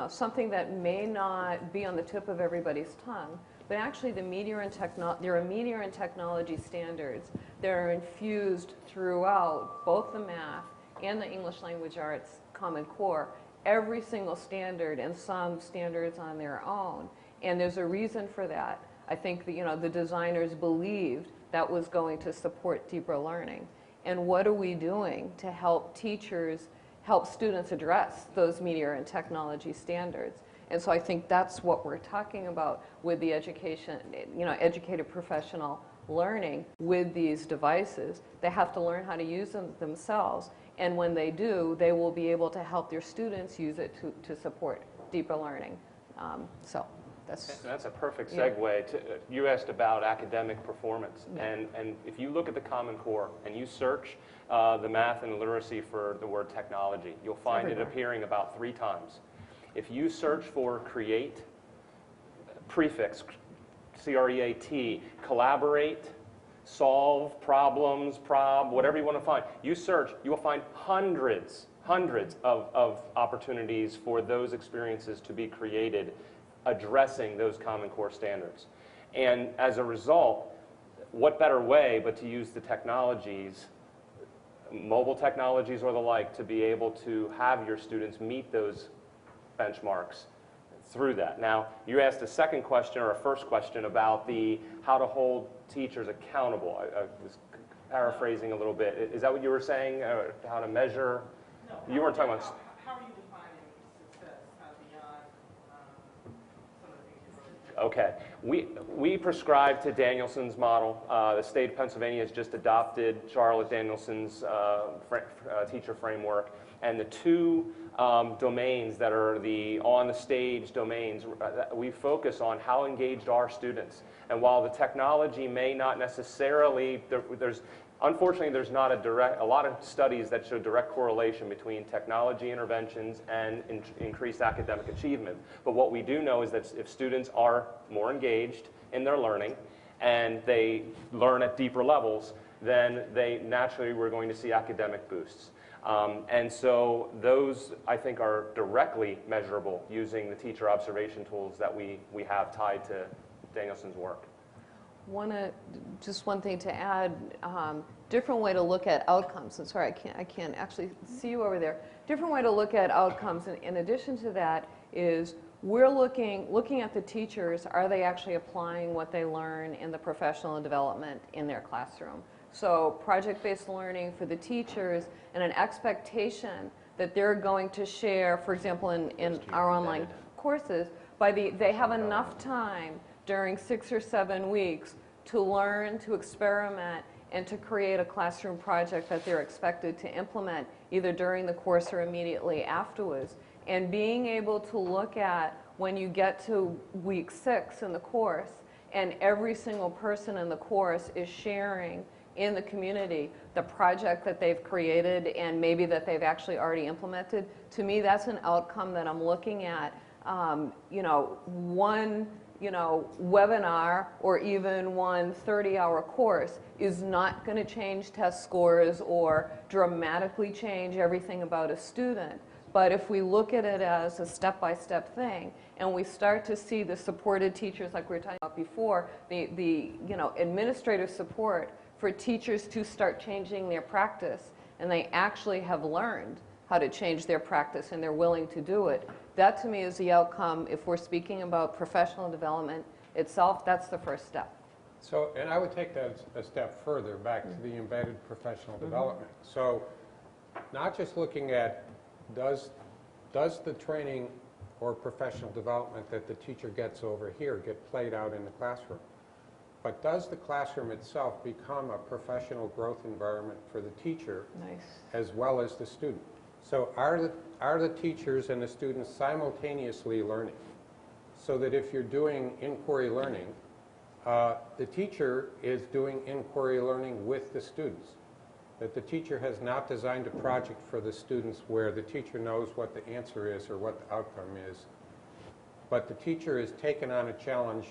[SPEAKER 2] something that may not be on the tip of everybody's tongue, but actually there are media and technology standards that are infused throughout both the math and the English language arts Common Core, every single standard, and some standards on their own. And there's a reason for that. I think the designers believed that was going to support deeper learning. And what are we doing to help students address those media and technology standards? And so I think that's what we're talking about with the educated professional learning with these devices. They have to learn how to use them themselves. And when they do, they will be able to help their students use it to support deeper learning.
[SPEAKER 3] That's a perfect segue to, you asked about academic performance. Yeah. And if you look at the Common Core and you search the math and literacy for the word technology, you'll find it appearing about 3 times. If you search for create, prefix, C-R-E-A-T, collaborate, solve problems, whatever you want to find, you search, you will find hundreds of opportunities for those experiences to be created addressing those Common Core standards. And as a result, what better way but to use the technologies, mobile technologies or the like, to be able to have your students meet those benchmarks through that. Now, you asked a second question or a first question about how to hold teachers accountable. I was paraphrasing a little bit. Is that what you were saying? How to measure? No. You weren't talking about...
[SPEAKER 9] How are you defining success beyond
[SPEAKER 3] Okay. We prescribe to Danielson's model. The state of Pennsylvania has just adopted Charlotte Danielson's teacher framework. And the two domains that are the on-the-stage domains, we focus on how engaged are students. And while the technology may not necessarily, unfortunately, there's not a lot of studies that show direct correlation between technology interventions and increased academic achievement. But what we do know is that if students are more engaged in their learning and they learn at deeper levels, then we're going to see academic boosts. And so those, I think, are directly measurable using the teacher observation tools that we have tied to Danielson's work.
[SPEAKER 2] Just one thing to add, different way to look at outcomes. And sorry, I can't actually see you over there. Different way to look at outcomes. And in addition to that is we're looking at the teachers. Are they actually applying what they learn in the professional development in their classroom? So project-based learning for the teachers and an expectation that they're going to share, for example, in our online courses, they have enough time during 6 or 7 weeks to learn, to experiment, and to create a classroom project that they're expected to implement either during the course or immediately afterwards. And being able to look at when you get to week 6 in the course and every single person in the course is sharing in the community the project that they've created and maybe that they've actually already implemented, to me that's an outcome that I'm looking at. One webinar or even one 30-hour course is not going to change test scores or dramatically change everything about a student. But if we look at it as a step-by-step thing and we start to see the supported teachers like we were talking about before, the administrative support for teachers to start changing their practice, and they actually have learned how to change their practice and they're willing to do it, that to me is the outcome. If we're speaking about professional development itself, that's the first step.
[SPEAKER 4] So, and I would take that a step further back to the embedded professional development. So not just looking at does the training or professional development that the teacher gets over here get played out in the classroom, but does the classroom itself become a professional growth environment for the teacher as well as the student? So are the teachers and the students simultaneously learning? So that if you're doing inquiry learning, the teacher is doing inquiry learning with the students. That the teacher has not designed a project for the students where the teacher knows what the answer is or what the outcome is, but the teacher is taken on a challenge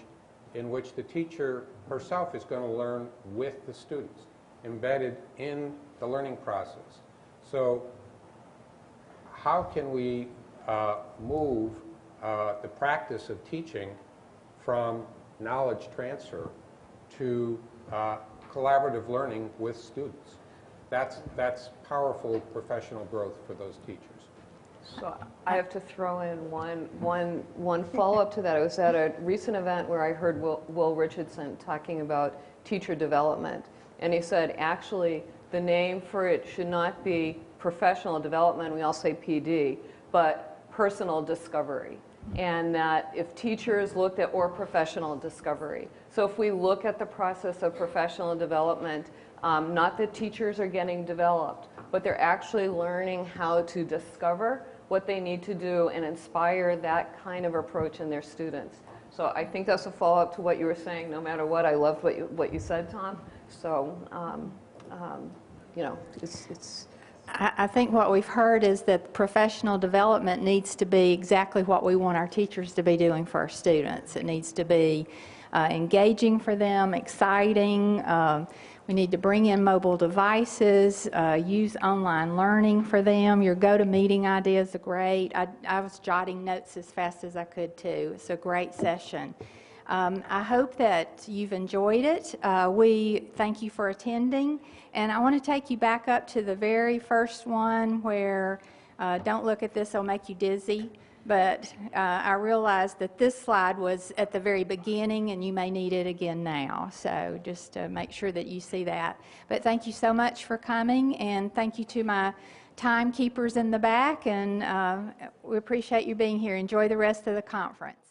[SPEAKER 4] in which the teacher herself is going to learn with the students, embedded in the learning process. So how can we move the practice of teaching from knowledge transfer to collaborative learning with students? That's powerful professional growth for those teachers.
[SPEAKER 2] So I have to throw in one follow-up to that. I was at a recent event where I heard Will Richardson talking about teacher development. And he said, actually, the name for it should not be professional development, we all say PD, but personal discovery. And that if teachers looked at, or professional discovery. So if we look at the process of professional development, not that teachers are getting developed, but they're actually learning how to discover what they need to do and inspire that kind of approach in their students. So I think that's a follow-up to what you were saying. No matter what, I loved what you said, Tom. So, it's
[SPEAKER 1] I think what we've heard is that professional development needs to be exactly what we want our teachers to be doing for our students. It needs to be engaging for them, exciting. We need to bring in mobile devices, use online learning for them. Your go-to-meeting ideas are great. I was jotting notes as fast as I could too. It's a great session. I hope that you've enjoyed it. We thank you for attending. And I want to take you back up to the very first one where, don't look at this, it'll make you dizzy. But I realized that this slide was at the very beginning and you may need it again now. So just make sure that you see that. But thank you so much for coming, and thank you to my timekeepers in the back, and we appreciate you being here. Enjoy the rest of the conference.